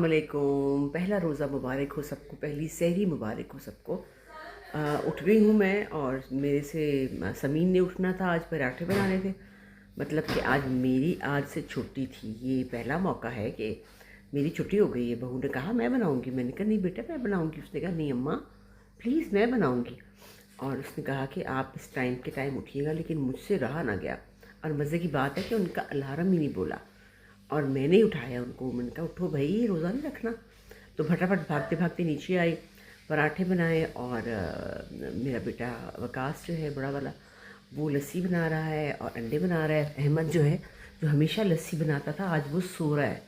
वालेकुम। पहला रोज़ा मुबारक हो सबको, पहली सहरी मुबारक हो सबको। उठ गई हूँ मैं और मेरे से समीन ने उठना था, आज पराठे बनाने थे। मतलब कि आज से छुट्टी थी। ये पहला मौका है कि मेरी छुट्टी हो गई है। बहू ने कहा मैं बनाऊँगी, मैंने कहा नहीं बेटा मैं बनाऊँगी। उसने कहा नहीं अम्मा प्लीज़ मैं बनाऊँगी। और उसने कहा कि आप इस टाइम के टाइम उठिएगा, लेकिन मुझसे रहा ना गया। और मज़े की बात है कि उनका अलार्म ही नहीं बोला और मैंने उठाया उनको। मैंने कहा उठो भाई, रोज़ा नहीं रखना। तो फटाफट भागते भागते नीचे आई, पराठे बनाए। और मेरा बेटा वकास जो है बड़ा वाला, वो लस्सी बना रहा है और अंडे बना रहा है। अहमद जो है, जो हमेशा लस्सी बनाता था, आज वो सो रहा है।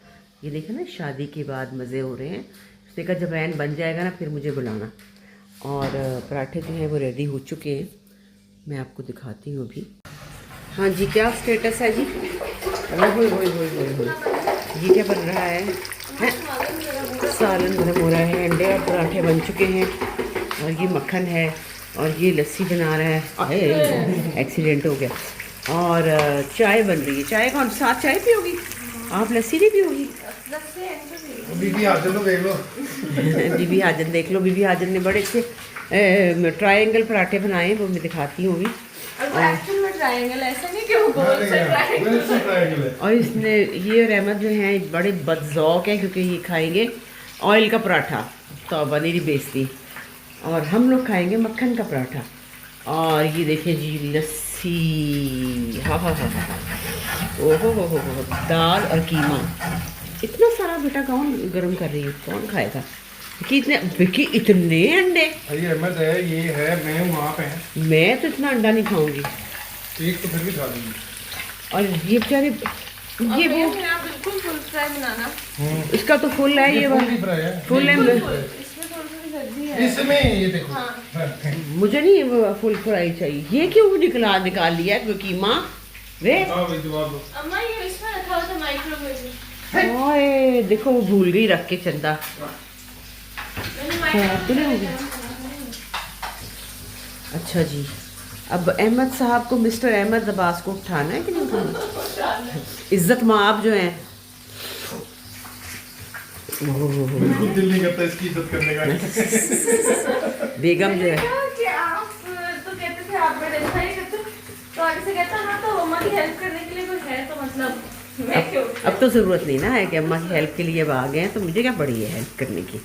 ये देखे ना, शादी के बाद मज़े हो रहे हैं। उसने कहा जब ऐन बन जाएगा ना फिर मुझे बुलाना। और पराठे जो हैं वो रेडी हो चुके हैं, मैं आपको दिखाती हूँ अभी। हाँ जी, क्या स्टेटस है जी? ये क्या बन रहा है? सालन गर्म हो रहा है, अंडे और पराठे बन चुके हैं और ये मक्खन है और ये लस्सी बना रहा है। अरे एक्सीडेंट हो गया। और चाय बन रही है। चाय कौन साथ चाय पियोगी आप? लस्सी नहीं पियोगी? बीबी हाजन देख लो। बीबी हाजन देख लो। बीबी हाजन ने बड़े अच्छे ट्रायंगल पराठे बनाए, वो मैं दिखाती हूँ अभी। ट्रायंगल ऐसा नहीं कि वो गोल से ट्रायंगल है। और इसने ये रहमत जो हैं बड़े बदज़ौक हैं, क्योंकि ये खाएंगे ऑयल का पराठा, तो बनेरी बेचती। और हम लोग खाएंगे मक्खन का पराठा। और ये देखिए जी लस्सी, हाँ हाँ हाँ हाँ, ओहो हो, दाल और कीमा। इतना सारा बेटा कौन गर्म कर रही है, कौन खाएगा? विकी इतने अंडे। अरे अहमद है, ये है, मैं वहाँ पे है। मैं तो इतना अंडा नहीं खाऊंगी। एक तो फिर भी खा लूंगी। और ये बेचारे, ये वो बिल्कुल फुल फ्राई बनाना। इसका तो फुल है, ये फुल है। इसमें ये देखो। हाँ। मुझे नहीं वो फुल फ्राई चाहिए। ये क्यों निकाल लिया? क्योंकि माँ वे अम्मा ये इसमें रखा हुआ था माइक्रोवेव में। ओए देखो, वो भूल गई रख के चंदा। अच्छा जी, अब अहमद साहब को, मिस्टर अहमद अब्बास को उठाना है कि नहीं उठाना? इज्जत माँ जो है, बिल्कुल दिल नहीं करता इसकी इज्जत करने का। बेगम जो है, कि आप तो कहते थे आप बड़े अच्छा ही करते, तो आगे से कहता हाँ तो अम्मा की हेल्प करने के लिए कोई है तो मतलब मैं क्यों। अब तो ज़रूरत नहीं ना है कि अम्मा की हेल्प के लिए अब आ गए हैं, तो मुझे क्या पड़ी है हेल्प करने की।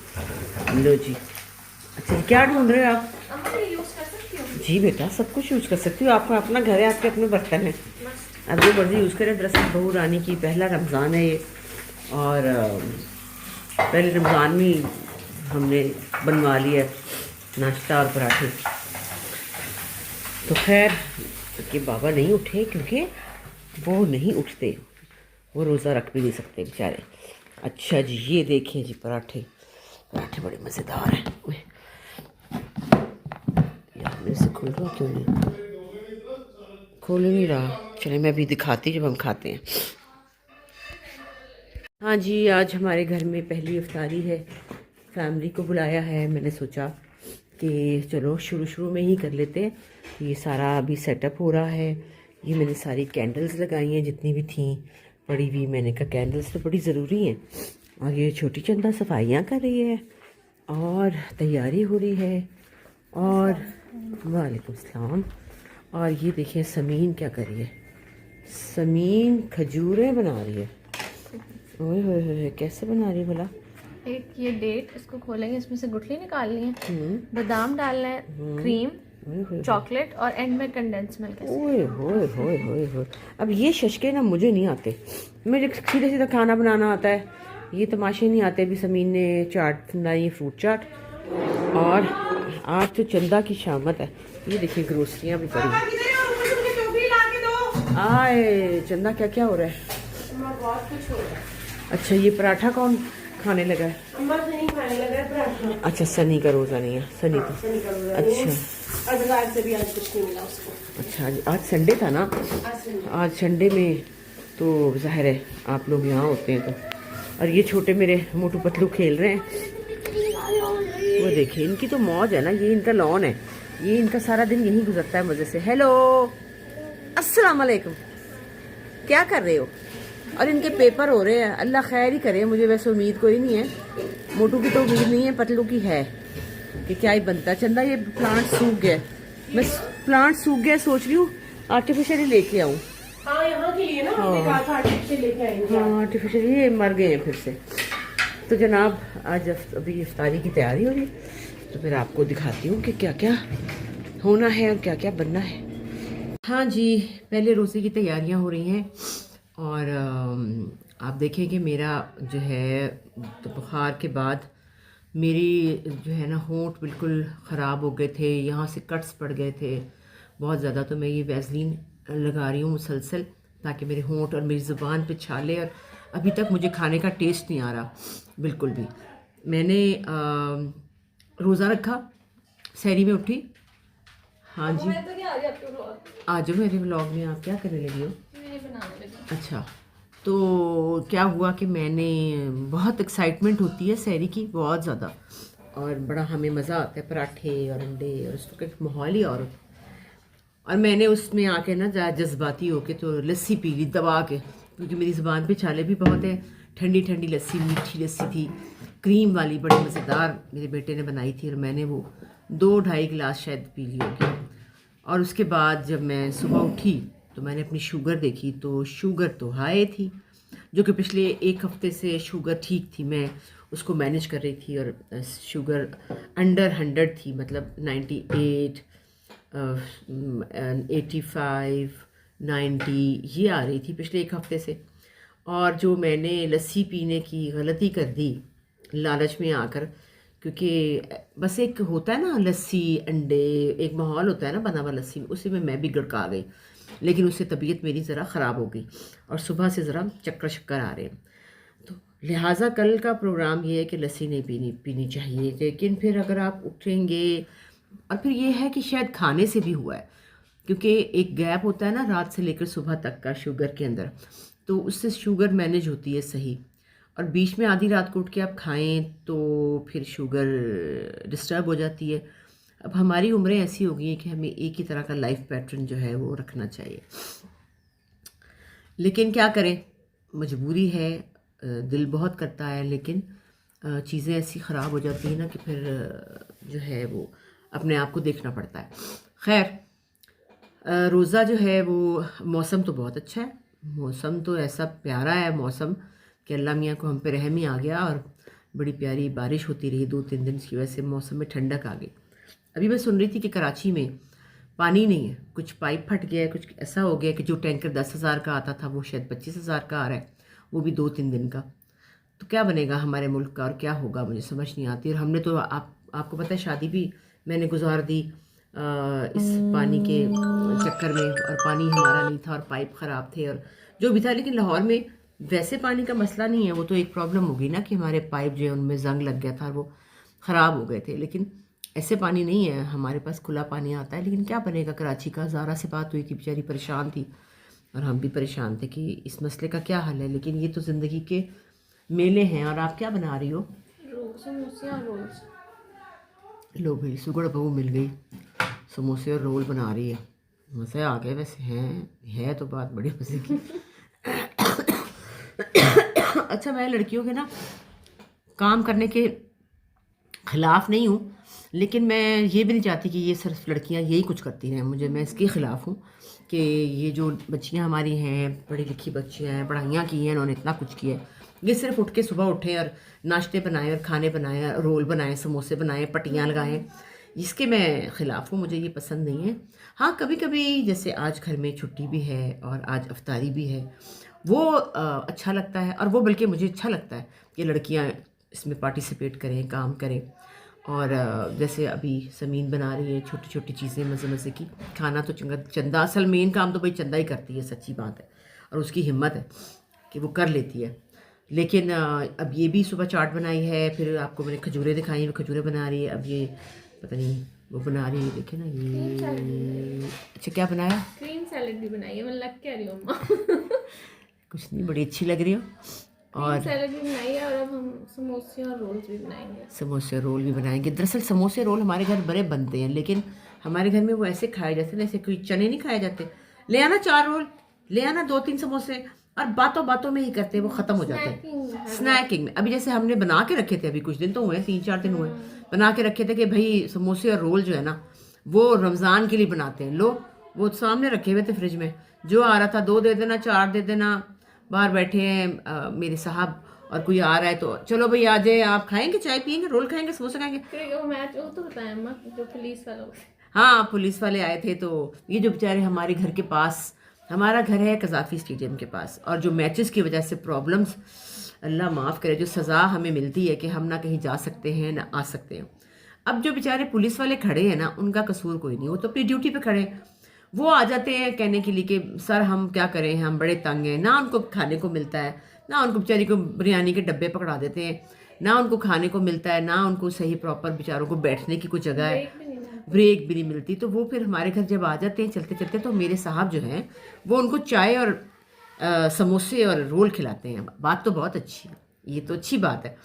लो जी। अच्छा क्या ढूंढ रहे हो आप? अम्मा ये यूज़ कर सकती हूँ? जी बेटा, सब कुछ यूज़ कर सकती हो। आपका अपना घर है, आपके अपने बर्तन हैं, आप जो मर्जी यूज़ करें। दरअसल बहू रानी की पहला रमज़ान है ये, और पहले रमज़ान में हमने बनवा लिया नाश्ता और पराठे। तो खैर कि बाबा नहीं उठे, क्योंकि वो नहीं उठते, वो रोज़ा रख भी नहीं सकते बेचारे। अच्छा जी, ये देखिए जी पराठे बड़े मज़ेदार हैं। यार मेरे से खुल रहा क्यों नहीं? खोल नहीं रहा। चलिए मैं अभी दिखाती जब हम खाते हैं। हाँ जी, आज हमारे घर में पहली इफ्तारी है, फैमिली को बुलाया है। मैंने सोचा कि चलो शुरू में ही कर लेते हैं। ये सारा अभी सेटअप हो रहा है। ये मैंने सारी कैंडल्स लगाई हैं जितनी भी थी पड़ी हुई। मैंने कहा कैंडल्स तो बड़ी ज़रूरी हैं। और ये छोटी चंदा सफाइयाँ कर रही है और तैयारी हो रही है। और वालेकुम सलाम। और ये देखिए समीन क्या कर रही है। समीन खजूरें बना रही है। ओए होए, कैसे बना रही है भला? एक ये डेट, इसको खोलेंगे, इसमें से गुठली निकालनी है, बादाम डालना है, क्रीम, चॉकलेट और एंड में कंडेंस मिल्क। ओए होए होए होए होए। अब ये शशके ना मुझे नहीं आते, मुझे सीधा सीधा खाना बनाना आता है, ये तमाशे नहीं आते। अभी समीन ने चाट बनाई, फ्रूट चाट। और आज तो चंदा की शामत है। ये देखिए ग्रोसरियाँ भी पड़ी हैं। आए चंदा, क्या क्या हो रहा है? बहुत कुछ हो रहा है। अच्छा ये पराठा कौन खाने लगा है? अम्मा सनी खाने लगा है पराठा। अच्छा सनी का रोज़ा नहीं है? सनी का अच्छा, अजगार से भी आज कुछ नहीं मिला उसको। अच्छा आज संडे था ना? आज संडे में तो ज़ाहिर है आप लोग यहाँ होते हैं तो। और ये छोटे मेरे मोटू पतलू खेल रहे हैं। वो देखिए इनकी तो मौज है ना, ये इनका लॉन है, ये इनका सारा दिन यहीं गुजरता है मज़े से। हेलो अस्सलाम वालेकुम, क्या कर रहे हो? और इनके पेपर हो रहे हैं, अल्लाह खैर ही करे, मुझे वैसे उम्मीद कोई नहीं है, मोटू की तो उम्मीद नहीं है, पतलू की है कि क्या ही बनता है। चंदा ये प्लांट सूख गया, मैं प्लांट सूख गया, सोच रही हूँ आर्टिफिशियली लेके आऊँ। हाँ यहाँ के लिए ना हमने कहा था आर्टिफिशियल लेके आएंगे। हाँ आर्टिफिशियली, ये मर गए हैं फिर से। तो जनाब आज अभी इफ्तारी की तैयारी हो रही है, तो फिर आपको दिखाती हूँ कि क्या क्या होना है और क्या क्या बनना है। हाँ जी, पहले रोज़े की तैयारियाँ हो रही हैं और आप देखें कि मेरा जो है तो बुखार के बाद मेरी जो है ना होंठ बिल्कुल ख़राब हो गए थे, यहाँ से कट्स पड़ गए थे बहुत ज़्यादा। तो मैं ये वैसलीन लगा रही हूँ मुसलसल, ताकि मेरे होंठ और मेरी ज़ुबान पे छाले, और अभी तक मुझे खाने का टेस्ट नहीं आ रहा बिल्कुल भी। मैंने रोज़ा रखा, सहरी में उठी। हाँ जी, आ जाओ मेरे व्लॉग में। आप क्या करने लगी हो? अच्छा, तो क्या हुआ कि मैंने, बहुत एक्साइटमेंट होती है सहरी की, बहुत ज़्यादा, और बड़ा हमें मज़ा आता है, पराठे और अंडे और उस वक्त माहौल ही। और मैंने उसमें आके ना जज्बाती होके तो लस्सी पी ली दबा के, क्योंकि मेरी ज़ुबान पे छाले भी बहुत है। ठंडी ठंडी लस्सी, मीठी लस्सी थी, क्रीम वाली, बड़ी मज़ेदार, मेरे बेटे ने बनाई थी, और मैंने वो 2-2.5 गिलास शायद पी ली होगी। और उसके बाद जब मैं सुबह उठी तो मैंने अपनी शुगर देखी, तो शुगर तो हाई थी, जो कि पिछले 1 हफ्ते से शुगर ठीक थी, मैं उसको मैनेज कर रही थी, और शुगर अंडर 100 थी, मतलब 98, 85, 90 ये आ रही थी पिछले 1 हफ्ते से। और जो मैंने लस्सी पीने की गलती कर दी लालच में आकर, क्योंकि बस एक होता है ना लस्सी अंडे, एक माहौल होता है ना बना हुआ लस्सी में, उसी में मैं भी गड़का गई, लेकिन उससे तबीयत मेरी ज़रा ख़राब हो गई और सुबह से ज़रा चक्कर शक्कर आ रहे हैं। तो लिहाजा कल का प्रोग्राम ये है कि लस्सी नहीं पीनी चाहिए, लेकिन फिर अगर आप उठेंगे, और फिर ये है कि शायद खाने से भी हुआ है, क्योंकि एक गैप होता है ना रात से लेकर सुबह तक का शुगर के अंदर, तो उससे शुगर मैनेज होती है सही, और बीच में आधी रात को उठ के आप खाएं तो फिर शुगर डिस्टर्ब हो जाती है। अब हमारी उम्रें ऐसी हो गई हैं कि हमें एक ही तरह का लाइफ पैटर्न जो है वो रखना चाहिए, लेकिन क्या करें, मजबूरी है, दिल बहुत करता है, लेकिन चीज़ें ऐसी ख़राब हो जाती हैं ना कि फिर जो है वो अपने आप को देखना पड़ता है। खैर, रोज़ा जो है वो, मौसम तो बहुत अच्छा है, मौसम तो ऐसा प्यारा है मौसम कि अल्लाह मियाँ को हम पे रहम ही आ गया, और बड़ी प्यारी बारिश होती रही 2-3 दिन की वजह से मौसम में ठंडक आ गई। अभी मैं सुन रही थी कि कराची में पानी नहीं है, कुछ पाइप फट गया है, कुछ ऐसा हो गया कि जो टैंकर 10,000 का आता था वो शायद 25,000 का आ रहा है, वो भी 2-3 दिन का। तो क्या बनेगा हमारे मुल्क का और क्या होगा, मुझे समझ नहीं आती। और हमने तो आपको पता है शादी भी मैंने गुजार दी इस पानी के चक्कर में, और पानी हमारा नहीं था और पाइप ख़राब थे और जो भी था। लेकिन लाहौर में वैसे पानी का मसला नहीं है, वो तो एक प्रॉब्लम होगी ना कि हमारे पाइप जो है उनमें जंग लग गया था और वो ख़राब हो गए थे, लेकिन ऐसे पानी नहीं है, हमारे पास खुला पानी आता है। लेकिन क्या बनेगा, कराची का ज़ारा से बात हुई थी, बेचारी परेशान थी और हम भी परेशान थे कि इस मसले का क्या हल है, लेकिन ये तो ज़िंदगी के मेले हैं। और आप क्या बना रही हो? समोसे और रोल्स। लो भाई, सुगड़ बहू मिल गई, समोसे और रोल बना रही है, मज़े आ गए। वैसे है तो बात बड़ी मज़े की। अच्छा, मैं लड़कियों के ना काम करने के ख़िलाफ़ नहीं हूँ, लेकिन मैं ये भी नहीं चाहती कि ये सिर्फ लड़कियाँ यही कुछ करती रहें। मैं इसके ख़िलाफ़ हूँ कि ये जो बच्चियाँ हमारी हैं, पढ़ी लिखी बच्चियाँ हैं, पढ़ाइयाँ की हैं, उन्होंने इतना कुछ किया है, ये सिर्फ उठ के सुबह उठें और नाश्ते बनाएं और खाने बनाएं, रोल बनाएं, समोसे बनाएं, पट्टियाँ लगाएं, इसके मैं ख़िलाफ़ हूँ, मुझे ये पसंद नहीं है। हाँ, कभी कभी जैसे आज घर में छुट्टी भी है और आज अफ्तारी भी है, वो अच्छा लगता है, और वो बल्कि मुझे अच्छा लगता है कि लड़कियाँ इसमें पार्टिसिपेट करें, काम करें। और जैसे अभी समीन बना रही है छोटी छोटी चीज़ें मज़े मज़े की, खाना तो चंदा, असल मेन काम तो भाई चंदा ही करती है, सच्ची बात है, और उसकी हिम्मत है कि वो कर लेती है। लेकिन अब ये भी सुबह चाट बनाई है, फिर आपको मैंने खजूरें दिखाई, वो खजूरें बना रही है। अब ये पता नहीं वो बना रही है, देखे ना ये। अच्छा, क्या बनाया? क्रीम सैलेड भी बनाई है, मैं लग क्या रही हूँ अम्मा। कुछ नहीं, बड़ी अच्छी लग रही हो। और सैलेड भी बनाई है, और अब हम समोसे और रोल्स भी बनाएंगे। समोसे रोल भी बनाएंगे। दरअसल समोसे रोल हमारे घर बड़े बनते हैं, लेकिन हमारे घर में वो ऐसे खाए जाते हैं, ऐसे कोई चने नहीं खाए जाते। ले आना 4 रोल, ले आना 2-3 समोसे, और बातों बातों में ही करते हैं, वो ख़त्म हो जाते हैं स्नैकिंग में। अभी जैसे हमने बना के रखे थे, अभी कुछ दिन तो हुए, 3-4 दिन हुए, बना के रखे थे कि भाई समोसे और रोल जो है ना वो रमज़ान के लिए बनाते हैं। लो वो सामने रखे हुए थे फ्रिज में, जो आ रहा था 2 दे देना, 4 दे देना। बाहर बैठे हैं मेरे साहब और कोई आ रहा है तो चलो भाई आ जाए, आप खाएंगे, चाय पियेंगे, रोल खाएंगे, समोसा खाएंगे। वो मैच वो तो बताया अम्मा, जो पुलिस वाला। हाँ पुलिस वाले आए थे, तो ये जो बेचारे हमारे घर के पास, हमारा घर है कज़ाफ़ी स्टेडियम के पास, और जो मैचेस की वजह से प्रॉब्लम्स, अल्लाह माफ़ करे, जो सज़ा हमें मिलती है कि हम ना कहीं जा सकते हैं ना आ सकते हैं। अब जो बेचारे पुलिस वाले खड़े हैं ना, उनका कसूर कोई नहीं, वो तो अपनी ड्यूटी पे खड़े हैं। वो आ जाते हैं कहने के लिए कि सर हम क्या करें, हम बड़े तंग हैं, ना उनको खाने को मिलता है, ना उनको बेचारी को बिरयानी के डब्बे पकड़ा देते हैं, ना उनको खाने को मिलता है, ना उनको सही प्रॉपर बेचारों को बैठने की कोई जगह है, ब्रेक भी नहीं मिलती। तो वो फिर हमारे घर जब आ जाते हैं चलते चलते, तो मेरे साहब जो हैं वो उनको चाय और समोसे और रोल खिलाते हैं। बात तो बहुत अच्छी है, ये तो अच्छी बात है,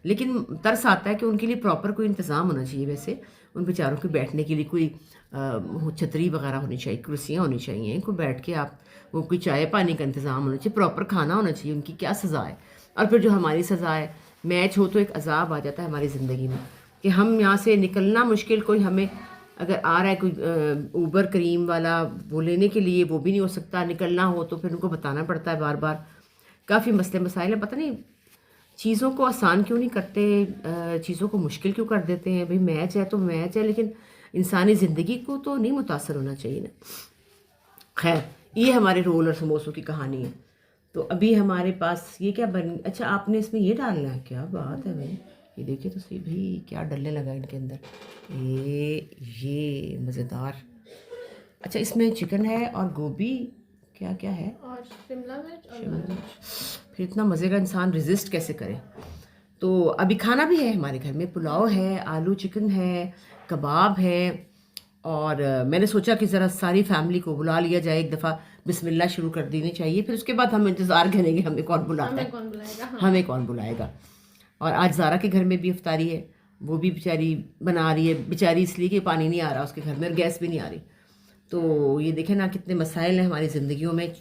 लेकिन तरस आता है कि उनके लिए प्रॉपर कोई इंतज़ाम होना चाहिए। वैसे उन बेचारों के बैठने के लिए कोई छतरी वगैरह होनी चाहिए, कुर्सियाँ होनी चाहिए, इनको बैठ के आप, वो कोई चाय पानी का इंतज़ाम होना चाहिए, प्रॉपर खाना होना चाहिए। उनकी क्या सज़ा है। और फिर जो हमारी सज़ा है, मैच हो तो एक अजाब आ जाता है हमारी ज़िंदगी में कि हम यहाँ से निकलना मुश्किल, कोई हमें अगर आ रहा है कोई ऊबर करीम वाला, वो लेने के लिए वो भी नहीं हो सकता, निकलना हो तो फिर उनको बताना पड़ता है बार बार। काफ़ी मसले मसाइल है, पता नहीं चीज़ों को आसान क्यों नहीं करते, चीज़ों को मुश्किल क्यों कर देते हैं। भाई मैच है तो मैच है, लेकिन इंसानी ज़िंदगी को तो नहीं मुतासर होना चाहिए ना। खैर, ये हमारे रोल और समोसों की कहानी है। तो अभी हमारे पास ये क्या बन, अच्छा आपने इसमें ये डालना है, क्या बात है भाई, ये देखिए तो सही भाई क्या डलने लगा इनके अंदर, ये मज़ेदार। अच्छा इसमें चिकन है और गोभी, क्या क्या है, और शिमला मिर्च फिर इतना मज़े का इंसान रेजिस्ट कैसे करे। तो अभी खाना भी है हमारे घर में, पुलाव है, आलू चिकन है, कबाब है, और मैंने सोचा कि ज़रा सारी फैमिली को बुला लिया जाए, एक दफ़ा बिस्मिल्लाह शुरू कर देनी चाहिए, फिर उसके बाद हम इंतज़ार करेंगे हमें कौन बुलाता है, हमें कौन बुलाएगा। और आज ज़ारा के घर में भी इफ्तारी है, वो भी बेचारी बना रही है, बेचारी इसलिए कि पानी नहीं आ रहा उसके घर में और गैस भी नहीं आ रही। तो ये देखें ना कितने मसाइल हैं हमारी ज़िंदगियों में,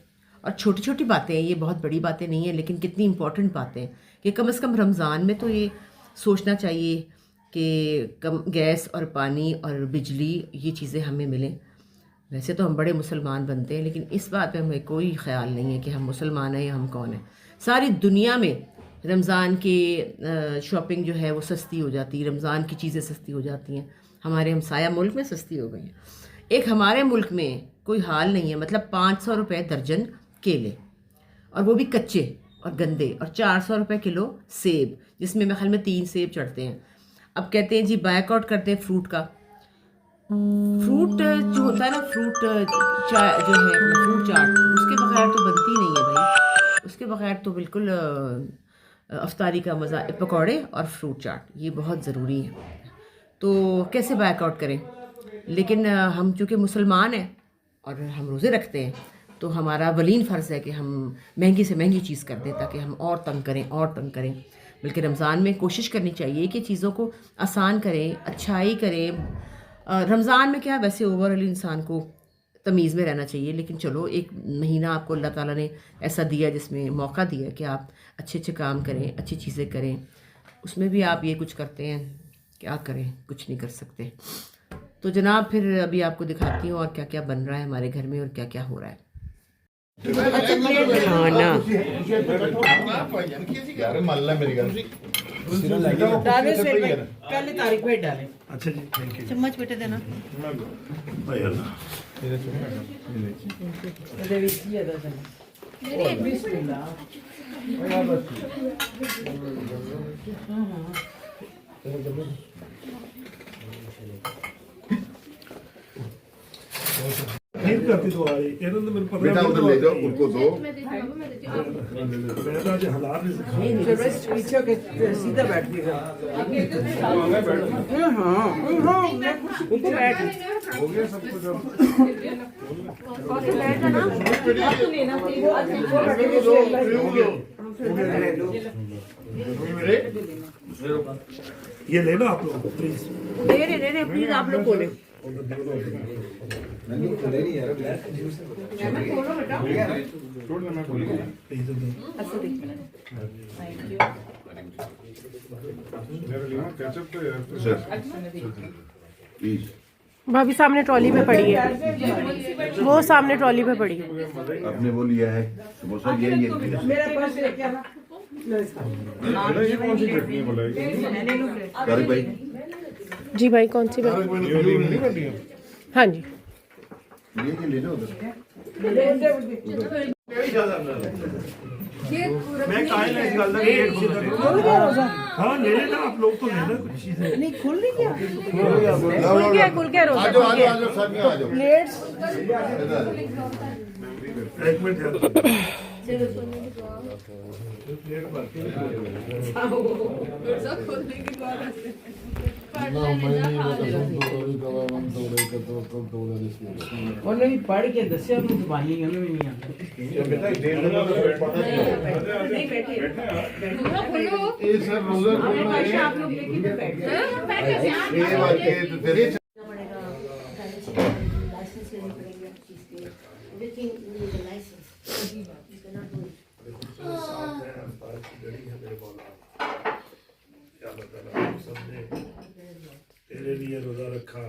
और छोटी छोटी बातें हैं, ये बहुत बड़ी बातें नहीं हैं, लेकिन कितनी इंपॉर्टेंट बातें हैं कि कम से कम रमज़ान में तो ये सोचना चाहिए कि कम गैस और पानी और बिजली, ये चीज़ें हमें मिलें। वैसे तो हम बड़े मुसलमान बनते हैं, लेकिन इस बात पे हमें कोई ख्याल नहीं है कि हम मुसलमान हैं या हम कौन हैं। सारी दुनिया में रमज़ान के शॉपिंग जो है वो सस्ती हो जाती है, रमज़ान की चीज़ें सस्ती हो जाती हैं, हमारे हमसाया मुल्क में सस्ती हो गई हैं। एक हमारे मुल्क में कोई हाल नहीं है, मतलब 500 रुपये दर्जन केले, और वो भी कच्चे और गंदे, और 400 रुपये किलो सेब, जिसमें मेरे ख्याल में 3 सेब चढ़ते हैं। अब कहते हैं जी बायकआउट करते हैं फ्रूट का। फ्रूट जो होता है ना, फ्रूट जो है अपना फ्रूट चाट, उसके बगैर तो बनती नहीं है भाई, उसके बगैर तो बिल्कुल अफ्तारी का मज़ा, पकौड़े और फ्रूट चाट ये बहुत ज़रूरी है। तो कैसे बायकआउट करें, लेकिन हम चूँकि मुसलमान हैं और हम रोज़े रखते हैं, तो हमारा वलीन फ़र्ज़ है कि हम महंगी से महंगी चीज़ कर दें ताकि हम और तंग करें और तंग करें। बल्कि रमज़ान में कोशिश करनी चाहिए कि चीज़ों को आसान करें, अच्छाई करें। रमज़ान में क्या, वैसे ओवरऑल इंसान को तमीज़ में रहना चाहिए, लेकिन चलो एक महीना आपको अल्लाह ताला ने ऐसा दिया जिसमें मौका दिया कि आप अच्छे अच्छे काम करें, अच्छी चीज़ें करें, उसमें भी आप ये कुछ करते हैं, क्या करें, कुछ नहीं कर सकते। तो जनाब फिर अभी आपको दिखाती हूँ और क्या क्या बन रहा है हमारे घर में और क्या क्या हो रहा है। खाना यार मल्ला मेरी गल डालो से पहले तारीख पे डालें। अच्छा जी, थैंक यू। चम्मच बेटे देना भाई अल्लाह फिर करती दो आ रही ਇਹਨਾਂ ਨੇ ਮੈਨੂੰ ਪਤਾ बेटा उधर ले जाओ उनको दो मैं देती हूँ, मैं देती हूँ। मैं तो आज हालात नहीं सिखा पीछे के सीधा बैठ गया। ऊपर बैठ हो गया सब कुछ अब ये लेना आप लोग प्लीज। नहीं प्लीज आप लोग बोले। छोड़ना मैं भूल गया मेरे लिए कैचअप तो यार प्लीज भाभी सामने ट्रॉली पे पड़ी है, वो सामने ट्रॉली पे पड़ी है। आपने वो लिया है समोसा लिया ये ये कौन सी चटनी बोला तारिक भाई जी भाई कौन सी बात? हाँ जी ये ले लो उधर मैं कहा है ना इस गल का रेट हाँ ले लेना आप लोग तो लेना कुछ चीजें नहीं खुल गया रोजा। आ जाओ सब आ जाओ प्लेट्स एक मिनट यार ਉਹਨੇ ਵੀ ਪੜ੍ਹ ਕੇ ਦੱਸਿਆ ਉਹਨੂੰ ਦਵਾਈਆਂ ਉਹਨੂੰ ਵੀ ਨਹੀਂ ਆਉਂਦੀ ये सर रोजा खोलना है आप लोग लेके बैठे ये बात के तो तेरे लाइसेंस लेनी पड़ेगी हर चीज के everything need a licence you can not do तेरे लिए रोजा रखा,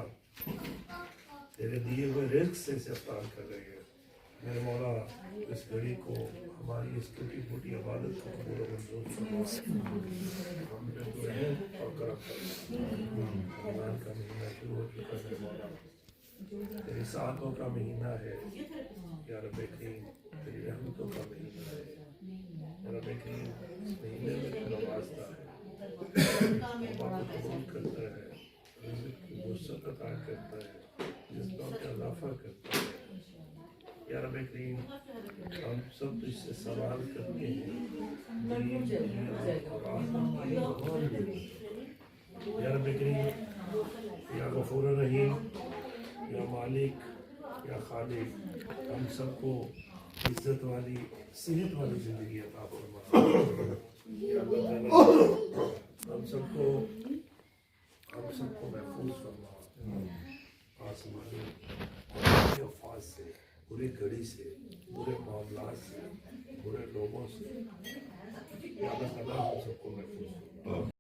तेरे दिए हुए रिस्क से इफ्तार कर रहे हैं। मेरे मौला इस घड़ी को हमारी इस टूटी फूटी इबादत को कबूल और मंजूर फरमा। हम पे तो रहम और करम कर। रमजान का महीना शुरू हो चुका है मौला, तेरी सातों का महीना है या रब करीम, तेरी रहमतों का महीना है या रब करीम। इस महीने में तेरा वास्ता है, तौबा को कबूल करता है, रिज़्क़ की वुसअत अता करता है, रिज़्क़ों का इज़ाफ़ा करता है। या रब करीम हम सब इससे सवाल करते हैं या रब करीम, या गफूर रहीम, या मालिक, या खालिक, हम सबको इज्जत वाली सेहत वाली ज़िंदगी अता फरमा। या अल्लाह ताला हम सबको महफूज फरमा आसमानी अल्फाज से, बुरी घड़ी से, बुरे मामलात से, बुरे लोगों से। या अल्लाह ताला हम सबको महफूज फरमा।